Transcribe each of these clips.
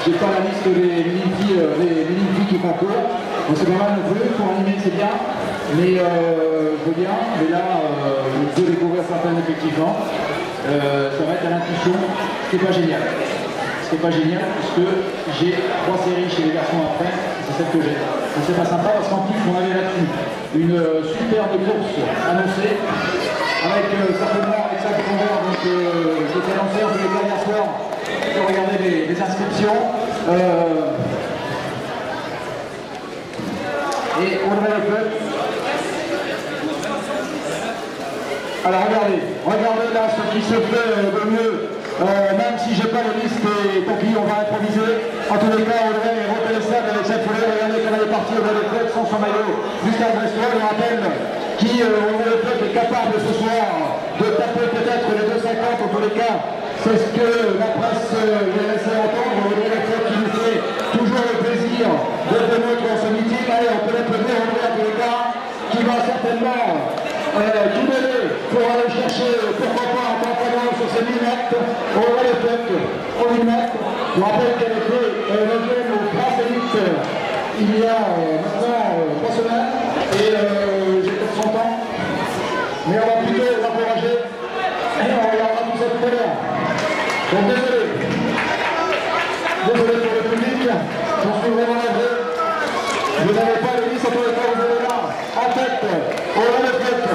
J'ai pas la liste des mini-filles qui concourent. Bon, c'est pas mal non plus, pour animer c'est bien, mais je veux bien, mais là je peux découvrir certaines effectivement. Ça va être à l'intuition, ce qui n'est pas génial. Ce qui n'est pas génial, puisque j'ai 3 séries chez les garçons après, c'est celle que j'ai. Donc c'est pas sympa parce qu'en plus on avait là-dessus une superbe course annoncée, avec certainement Alexandre Convert, donc qui était lancé un peu les derniers soirs. Pour regarder les inscriptions. Et Audrey Leclerc. Alors regardez là ce qui se fait de mieux, même si j'ai pas la liste et tant pis on va improviser. En tous les cas, Audrey est reconnaissable avec cette foulée. Regardez comme elle est partie Audrey Leclerc sans son maillot. Gustave Brestois, je rappelle, qui Audrey Leclerc est capable ce soir de taper peut-être les 2,50 en tous les cas. C'est ce que la presse vient laisser entendre, Audrey Leclerc qui nous fait toujours le plaisir de démontrer dans ce meeting. Allez, on peut l'applaudir Audrey à tous les cas, qui va certainement tout donner pour aller chercher, pourquoi pas, un pantalon sur ses 1000 mètres. Audrey Leclerc, au 1000 mètres. Je rappelle qu'elle était logée au Prince Élite il y a maintenant 3 semaines, et j'ai peut-être 100 ans. Mais on va plutôt l'encourager, et on regardera tout ça tout à l'heure. Donc désolé pour le public, j'en suis vraiment navré. Vous n'avez pas le liste à tous les cas, vous avez là, en tête, Audrey Leclerc.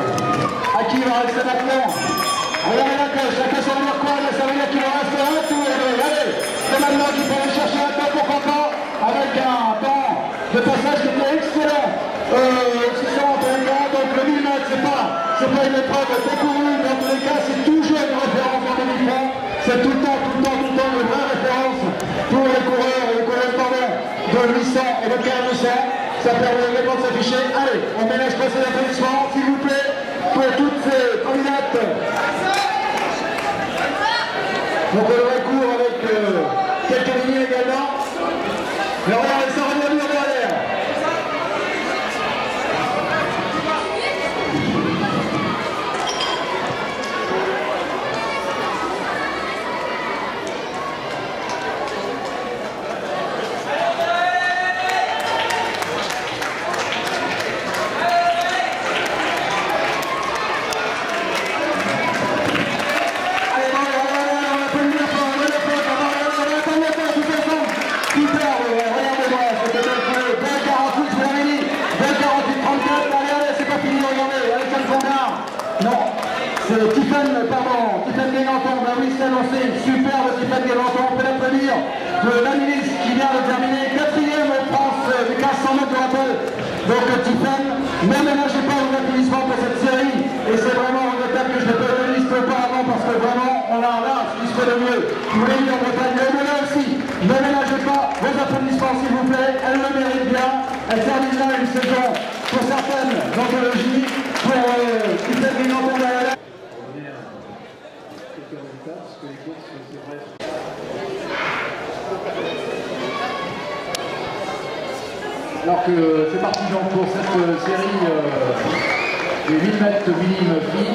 À qui il va rester maintenant? Regardez la coche, la coche ça veut dire quoi? Ça veut dire qu'il va rester un tour. Allez, c'est maintenant qu'il faut aller chercher un temps, pourquoi pas, avec un temps de passage qui était excellent. 600 en tous les cas, donc le 1000 mètres, c'est pas une épreuve décourue, mais en tous les cas, c'est toujours une référence en demi-fond. C'est tout le temps une vraie référence pour les coureurs et les coureurs de 800 et de 1500. Ça permet également de s'afficher. Allez, on mélange pas ces applaudissements, s'il vous plaît, pour toutes ces candidates. Donc on aurait cours avec quelques lignes également. Mais regardez, ça revient bien derrière. Tiffany Guéganton, bah oui, c'est annoncé, superbe Tiffany Guéganton, on peut l'applaudir, de la ministre qui vient de terminer 4e en France du 1500 mètres de rappel. Donc Tiffany, ne ménagez pas vos applaudissements pour cette série, et c'est vraiment regrettable que je n'ai pas eu de liste auparavant, parce que vraiment, on a là ce qui se fait de mieux. Vous voulez dire en Bretagne, mais au-delà aussi, ne ménagez pas vos applaudissements s'il vous plaît, elle le mérite bien, elle termine là une saison pour certaines d'anthologie, pour Tiffany Guéganton derrière. Parce que les courses, c'est vrai. Alors que c'est parti donc pour cette série des 1000 mètres minimes filles.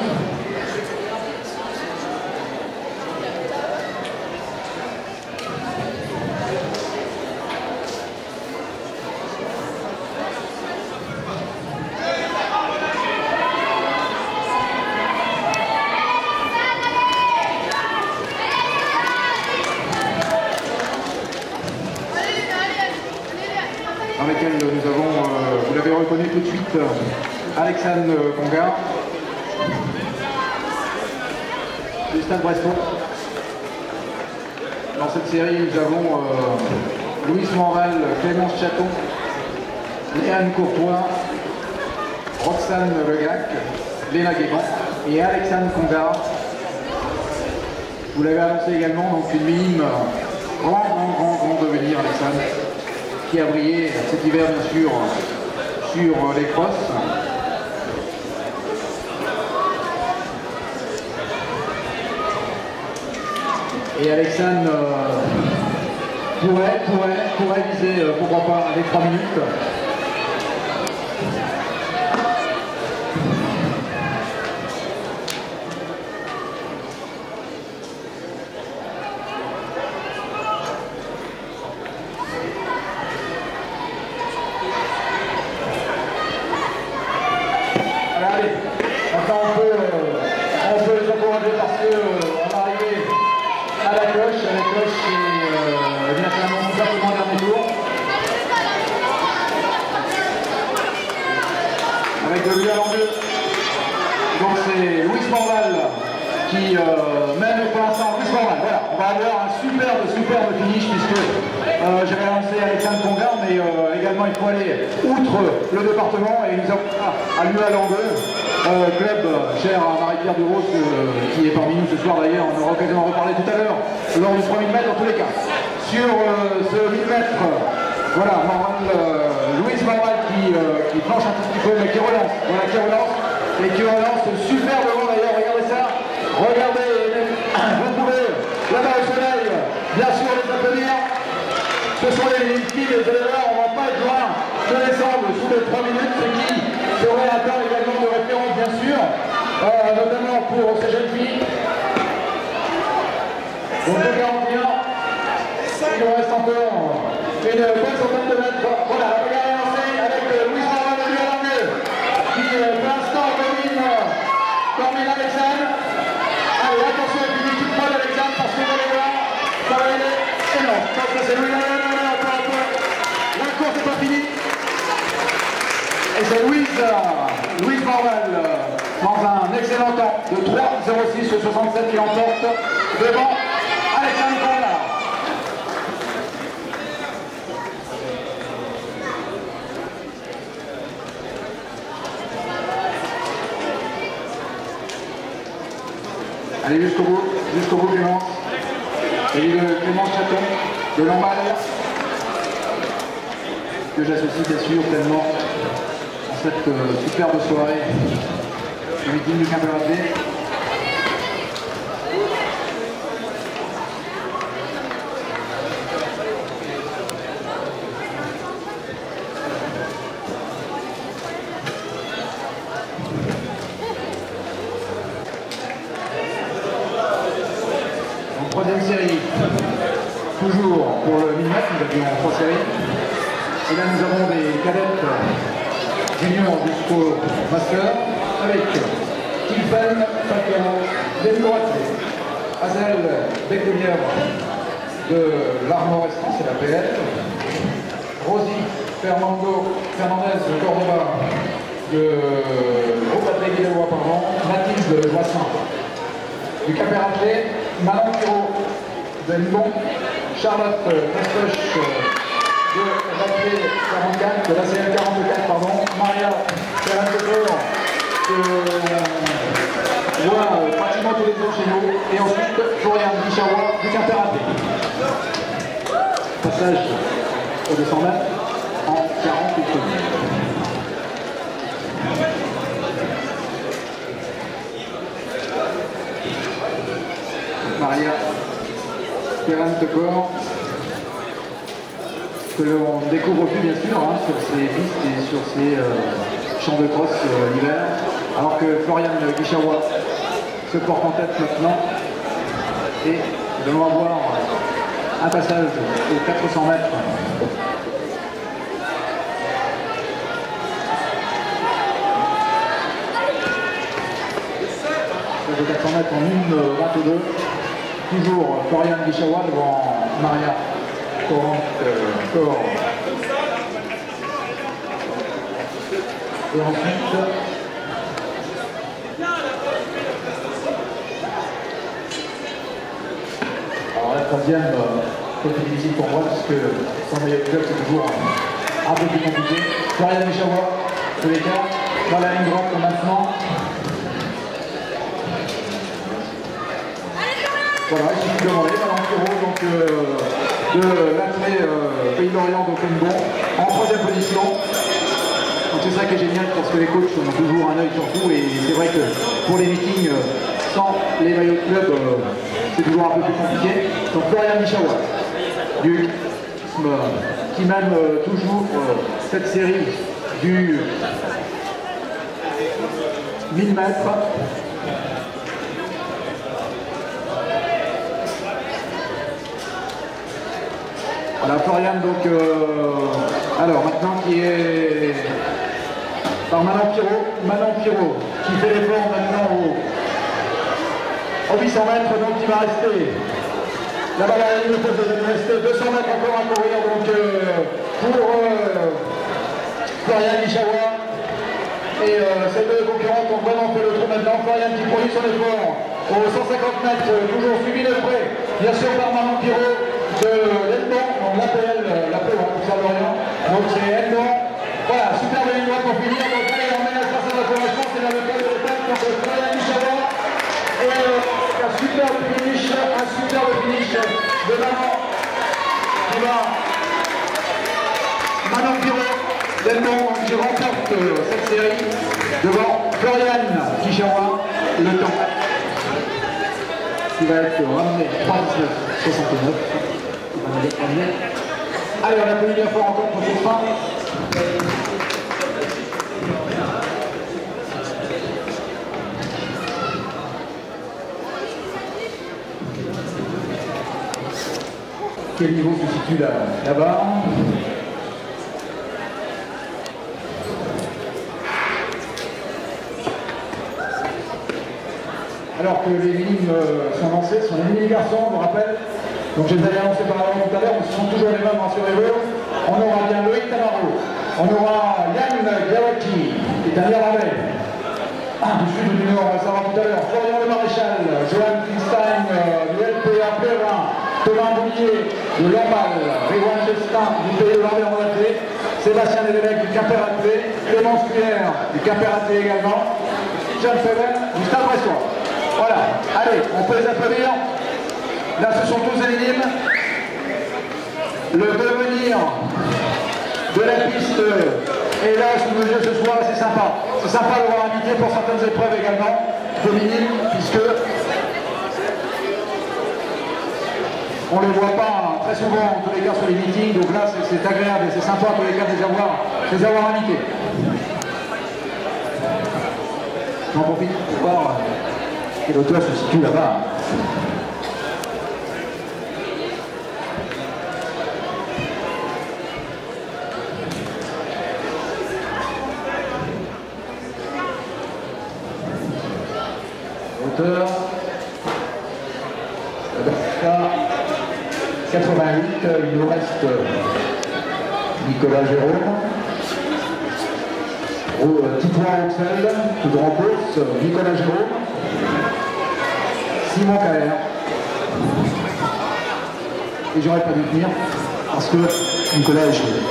Dans lesquels nous avons, vous l'avez reconnu tout de suite, Alexandre Convert, Gustave Brestois. Dans cette série, nous avons Louise Morel, Clémence Chaton, Léane Courtois, Roxane Legac, Léna Guégan et Alexandre Convert. Vous l'avez annoncé également, donc une minime grand devenir, Alexandre, qui a brillé cet hiver bien sûr sur les crosses. Et Alexandre pourrait viser, pourquoi pas, avec 3 minutes. Allez, maintenant on peut les encourager parce qu'on va arriver à la cloche. La cloche, c'est bien clairement simplement dernier tour. Avec de lui à l'enjeu. Donc c'est Louis Morval qui mène pour l'instant. Louis Morval, voilà. On va avoir un superbe finish puisque j'avais lancé Alexandre Congar, mais également il faut aller outre le département et nous avons à lui à l'enjeu. Club cher à Marie-Pierre Duros qui est parmi nous ce soir d'ailleurs, on aura l'occasion d'en reparler tout à l'heure lors du 3000 mètres en tous les cas. Sur ce 1000 mètres, voilà, Louis Morval qui planche un tout petit peu mais qui relance, voilà, qui relance superbement d'ailleurs, regardez ça, regardez, vous pouvez là-bas au soleil, bien sûr les applaudir. Ce sont les filles, les éleveurs, on ne va pas être loin de descendre sous les 3 minutes, ce qui serait un temps également de référence bien sûr, notamment pour ces jeunes filles. Donc 2,41, il nous reste encore une bonne centaine de mètres. Voilà, la bagarre est lancée avec Louis Morval de lui à l'angle, qui pour l'instant domine Alexandre. Allez, attention, il finit toute molle Alexandre parce que vous allez voir, ça va aller énorme. Donc ça c'est Louis. La course n'est pas finie. Et c'est Louis Morval dans un excellent temps de 3,06 sur 67 qui l'emporte devant Alexandre Congar. Allez jusqu'au bout Clémence. Et Clémence Chaton de Lamballe, que j'associe bien sûr pleinement à cette superbe soirée du meeting du Quimper-Athlé. Donc, troisième série, toujours pour le 1000 mètres, nous avions 3 séries. Et là nous avons des cadettes juniors jusqu'au master avec Tilpen, Fakero, Delcoraté, Azel Becquelière de l'Armorescence, c'est la PL, Rosie Fernandez de Cordoba de Ropatré Guilevois, pardon, Mathilde de Joissin du Quimper-Athlé, Manon Piro de Libon, Charlotte Castoche de l'ACL 44, de l'ACL 44, pardon, Maria Ferrand-Tecor, que voit pratiquement tous les jours chez nous, et ensuite Florian Guichawa du Quimper-Athlé. Passage au 200 mètres en 48 secondes. Maria Ferrand-Tecor, que l'on découvre plus bien sûr sur ces pistes et sur ces champs de cross l'hiver, alors que Florian Guichawa se porte en tête maintenant et nous allons avoir un passage aux 400 mètres. Passage aux 400 mètres en 1,22, toujours Florian Guichawa devant Maria Ferrand-Tecor. Et ensuite, alors la troisième, côté difficile pour moi, parce que sans meilleur club, c'est toujours un peu plus compliqué. Florian Guichawa, tous les cas, dans la ligne droite maintenant. Voilà, il suffit de demander, Manon Piro, donc de l'athlé Pays de l'Orient d'Okenbon, en troisième position. Donc c'est ça qui est génial parce que les coachs ont toujours un œil sur tout et c'est vrai que pour les meetings sans les maillots de club, c'est toujours un peu plus compliqué. Donc Florian Michawa, qui mène toujours cette série du 1000 mètres. Voilà, Florian, donc, alors maintenant qui est par Manon Pirot, qui fait l'effort maintenant au 800 mètres, donc il va rester là-bas à la ligne opposée, il va rester 200 mètres encore à courir, donc pour Florian Michawa. Et ces deux concurrents ont vraiment fait le trou maintenant. Florian qui produit son effort aux 150 mètres, toujours suivi de près, bien sûr par Manon Pirot de l'Elbon, on l'appelle pour Saint-Lorient. Donc c'est Elbon. Voilà, superbe ligne droite pour finir. Donc là, il emmène la trace de l'encouragement, c'est là le col de l'étape. Donc Florian Michawa. Et un superbe finish de Manon qui va. Manon Pirot d'Elbon qui remporte cette série devant Florian Michawa. Le temps qui va être ramené 3:19:69. Allez, on a fait une fois encore pour cette fin. Quel niveau se situe là-bas? Alors que les lignes sont lancées, ce sont les lignes garçons, on vous rappelle. Donc je les avais annoncés par avant tout à l'heure, mais ce sont toujours les mêmes, rassurez-vous. On aura bien Loïc Tamaro, on aura Yann Gawaki, qui est un Irlandais, du sud ou du nord, on va savoir tout à l'heure. Florian Le Maréchal, Johan Kinstein du LPA Plérin, Thomas Boulier de Lamballe, Réwan Gestin du Pays de l'Orléans-Athlé, Sébastien Lévesque du Quimper-Athlé, Clémence Cuillère du Quimper-Athlé également, John Feven du Stade Brestois. Voilà, allez, on peut les applaudir. Là, ce sont tous éliminés. Le devenir de la piste est là sous nos yeux ce soir, c'est sympa. C'est sympa de l'avoir invité pour certaines épreuves également, féminines, puisque on ne les voit pas très souvent, en tous les cas, sur les meetings. Donc là, c'est agréable et c'est sympa, en tous les cas, de les avoir invités. J'en profite pour voir quel auteur se situe là-bas. Auteur 88, il nous reste Nicolas Jérôme, Titouan Rouxel, tout grand course, Nicolas Jérôme, Simon Caher. Et j'aurais pas dû venir parce que Nicolas est gelé.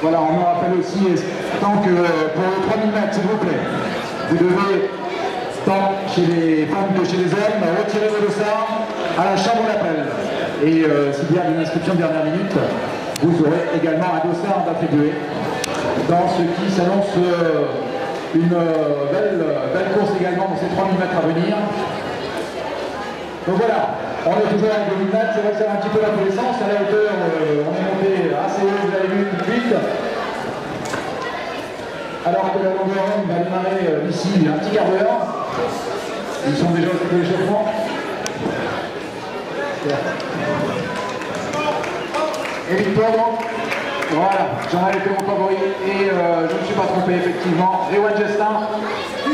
Voilà, on me rappelle aussi, tant que pour les 3000 mètres, s'il vous plaît, vous devez, tant chez les femmes que chez les hommes, retirer vos dossards à la chambre d'appel. Et s'il y a une inscription de dernière minute, vous aurez également un dossard d'attribuer dans ce qui s'annonce une belle course également dans ces 3000 mètres à venir. Donc voilà, on est toujours avec le 1000 mètres, c'est vrai que ça va un petit peu la connaissance, à la hauteur, on est monté assez haut, vous avez vu tout de suite. Alors que la longueur va démarrer d'ici un petit quart d'heure. Ils sont déjà au stade d'échauffement. Et victoire donc. Voilà, j'en avais fait mon favori et je ne me suis pas trompé effectivement. Réwan Gestin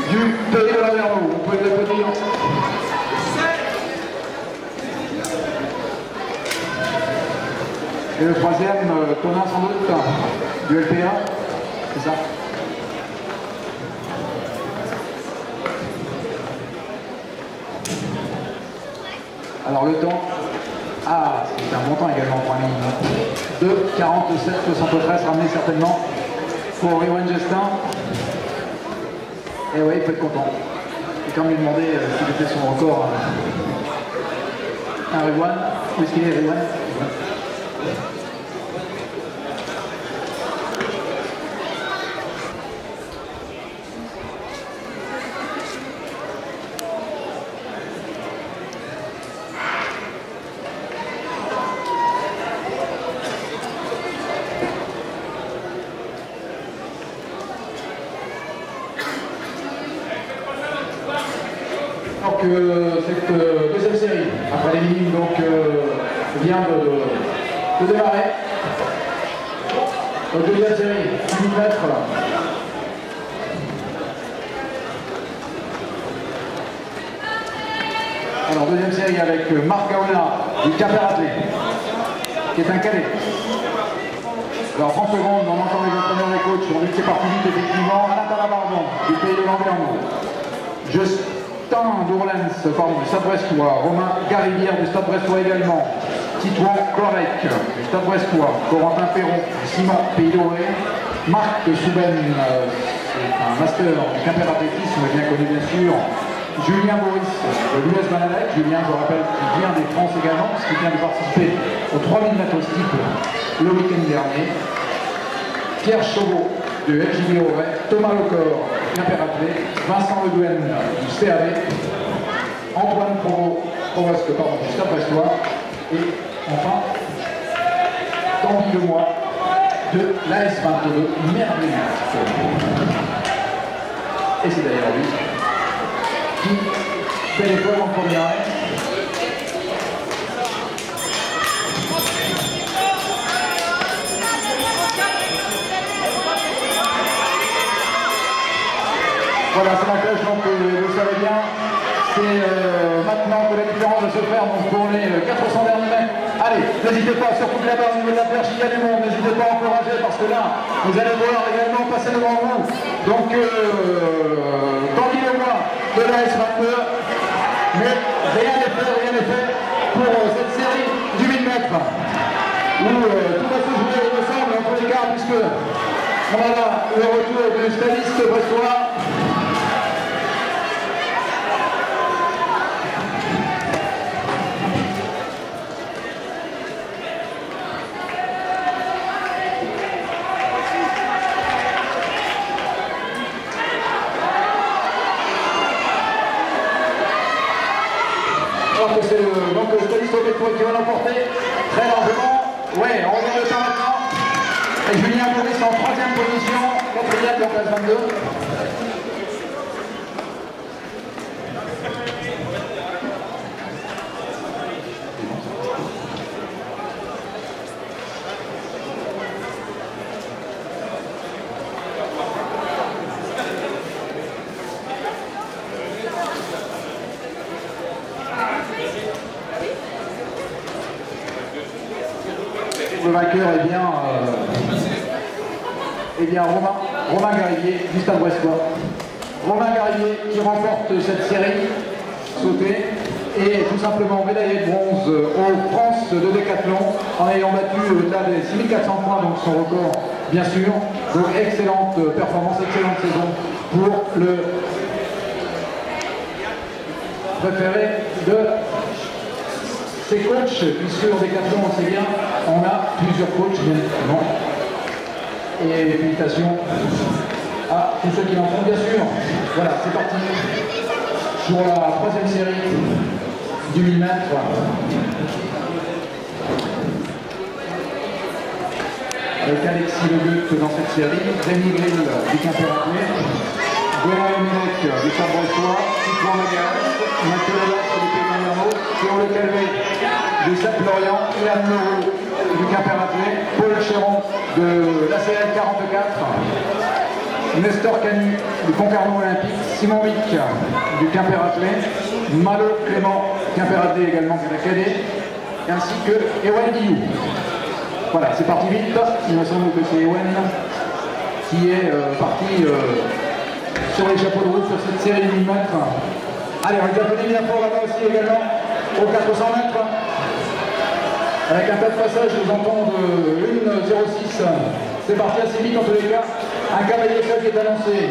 du Pays de l'Orléans. On peut l'applaudir. Et le troisième, Thomas sans doute, du LPA, c'est ça? Alors le temps, c'est un bon temps également pour un ligne. 2:47:73 ramené certainement pour Réwan Gestin. Et ouais, il peut être content. Et quand lui demander s'il était son record à Rewan, où est-ce qu'il est Rewan? Donc cette deuxième série, après les minimes, donc vient de démarrer. Donc deuxième série, 10 mètres. Alors deuxième série avec Marc Gaona du Quimper-Athlé, qui est un cadet. Alors 30 secondes, on entend les entraîneurs, les coachs, on dit que c'est parti vite effectivement. Alain Talabardon, du pays de Landerneau. Justin d'Ourlens, pardon, du Stade Brestois. Romain Garivière du Stade Brestois également. Titouan Correc du Stade Brestois. Corentin Perron, Simon Pays d'Oré. Marc Souben, c'est un master du Quimper athlétisme, bien connu bien sûr. Julien Boris de l'US Banalec. Julien, je rappelle, qui vient des France également, parce qu'il vient de participer aux 3000 mètres au steeple le week-end dernier. Pierre Chauveau de LJB Auray, Thomas Lecor, Quimper-Athlé, Vincent Ledouen du CAV, Antoine Provost du Stade Brestois, et enfin Tanguy Lemoy de l'AS22 Merveilleux. Et c'est d'ailleurs lui qui fait l'épreuve en première année. Voilà, c'est la cloche, donc vous savez bien, c'est maintenant que la différence va se faire donc, pour les 400 derniers mètres. Allez, n'hésitez pas, surtout là-bas au niveau de la perche, il y a du monde, n'hésitez pas à encourager parce que là, vous allez voir également passer devant vous. Donc, Tanguy Lemoy de la S22, mais rien n'est fait pour cette série du 1000 mètres où tout va se jouer, il me semble, en tous les cas, puisque on a là le retour du stadiste brestois. Alors que c'est donc Stanislas Bétois qui va l'emporter très largement. Ouais, on revient le temps maintenant. Et Julien Boris en 3e position, 4e en place 22. Le vainqueur est bien Romain Garivier du Stade Brestois. Romain Garivier qui remporte cette série sautée et tout simplement médaillé de bronze aux France de décathlon en ayant battu au-delà des 6400 points, donc son record bien sûr. Donc excellente performance, excellente saison pour le préféré de ces coachs, puisque en décathlon on sait bien, on a plusieurs coachs bien évidemment. Et félicitations à tous ceux qui l'en font bien sûr. Voilà, c'est parti pour la 3e série du 1000 mètres. Avec Alexis Legut dans cette série, Rémi Grill du Quimper-Athlé, Benoît Emenec du Stade Brestois, Titouan Magas, Mathieu Lelastre du Pays de Landerneau, Théo Le Calvé du Stade Lorient, Yann Leroux du Quimper-Athlé, Paul Chéron de l'ACL 44, Nestor Canu du Concarneau Olympique, Simon Wick du Quimper-Athlé, Malo Clément, Quimper-Athlé également de la cadet, ainsi que Ewen Guillou. Voilà, c'est parti vite. Il me semble que c'est Ewen qui est parti sur les chapeaux de roue sur cette série de 1000 mètres. Allez, on va appeler bien fort là-bas aussi également aux 400 mètres. Avec un tas de passage, je vous entends de 1,06. C'est parti assez vite en tous les cas. Un cavalier seul qui est annoncé.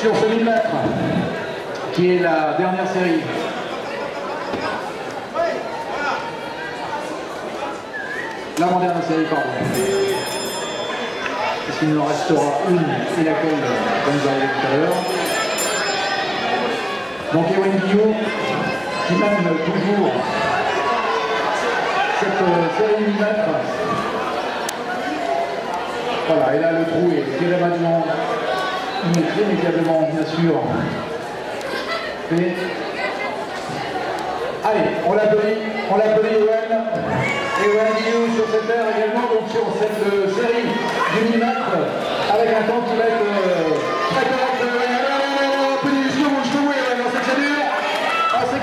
sur ce 1000 mètres, qui est la dernière série. L'avant-dernière série, pardon. Puisqu'il nous en restera une, et laquelle, comme vous avez vu tout à l'heure. Donc Ewen Guillaume, qui mène toujours cette série 1000 mètres. Voilà, et là le trou est irrémédiablement, bien sûr, fait. Allez, on l'applaudit Ewen Guillaume sur cette aire également, donc sur cette série du 1000 mètres, avec un temps qui va être très correct.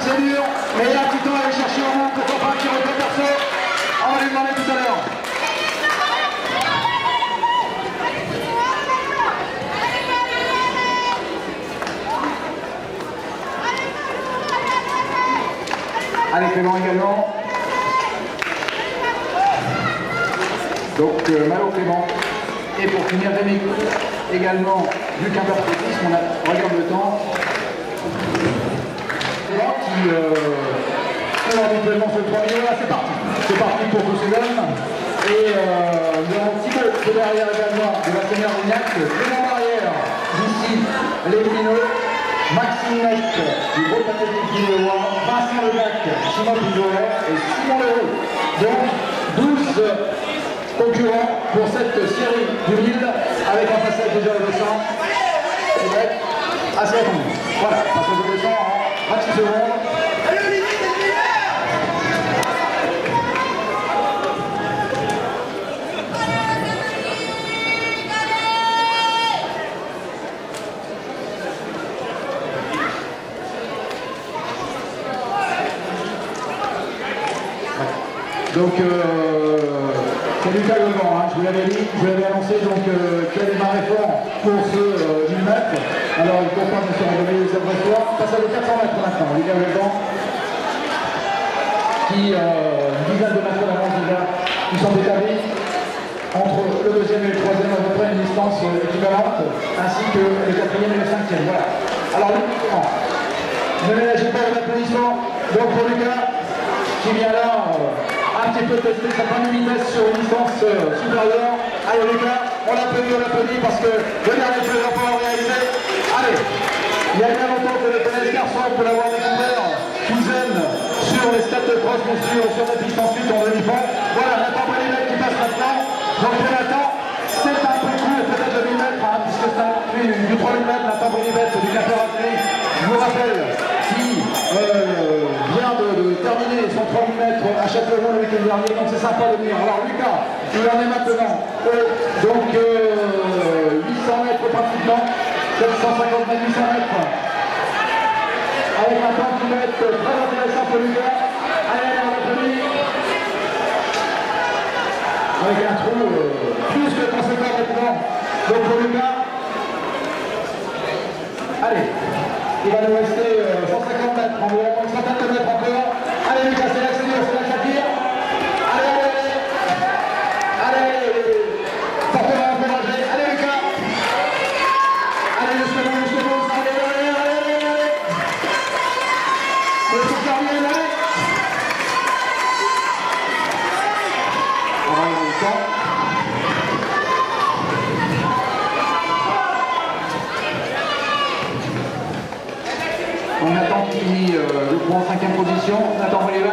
C'est dur, mais il y a un petit temps à aller chercher au monde, pourquoi pas un petit record perso. On va lui demander tout à l'heure. Allez, Clément également. Donc Malo Clément. Et pour finir, Rémi également, du Quimper-Pétis, on regarde le temps. Qui habituellement fait le premier. Là, c'est parti pour Poussedan. Et nous avons Thibaut de derrière également de la Seigneur Lignac, Clément Barrière d'ici les Moulineaux, Maxime Nec du groupe athlétique guinéois, Vincent Lebac, Simon Pizoret et Simon Leroux. Donc 12 concurrents pour cette série du 1000 avec un passage déjà au 200. Et va être assez attendu. Voilà, passage au 200 en 26 secondes. Donc, c'est Lucas Levent, hein, je vous l'avais dit, je vous l'avais annoncé, donc qui a démarré fort pour ce 1000 mètres. Alors, il comprend bien sûr en donner les adversaires. Passe à 400 mètres maintenant, Lucas Levent, qui, une dizaine de mètres d'avance déjà, qui sont établis entre le deuxième et le troisième, à peu près une distance équivalente, ainsi que le quatrième et le cinquième. Voilà. Alors, ne ménagez pas les applaudissements. Donc, pour Lucas, qui vient là un petit peu tester sa première vitesse sur une distance supérieure. Allez Lucas, on l'applaudit parce que le dernier jeu va pouvoir réaliser. Allez, il y a bien longtemps que le tennis garçon peut l'avoir découvert, Cousin sur les stades de cross, bien sûr, sur la piste ensuite en demi-fond. Voilà, Nathan Brunel qui passe maintenant. Donc Nathan, c'est un peu court, peut-être de 1000 mètres, hein, puisque c'est un du 3000 mètres, Nathan Brunel du Quimper-Pétis. Je vous rappelle qui vient de terminer son 3000 mètres à Châtellerault le week-end dernier, donc c'est sympa de venir. Alors Lucas, il en est maintenant donc 800 mètres pratiquement, 750 mètres, 800 mètres, avec un temps qui va être très intéressant pour Lucas. Allez, on l'applaudit. Avec un trou plus que conséquent maintenant, donc pour Lucas. Allez. Il va nous rester 150 mètres, environ une centaine de mètres encore. Allez Lucas, c'est là que c'est dur, c'est là que ça tire. Allez, porte-moi un peu d'âge. Allez Lucas. Allez, jusqu'au bout, allez. Le coup carrière, allez. On va y avoir le temps. On attend qu'il finit le point en 5e position. On attend les 20.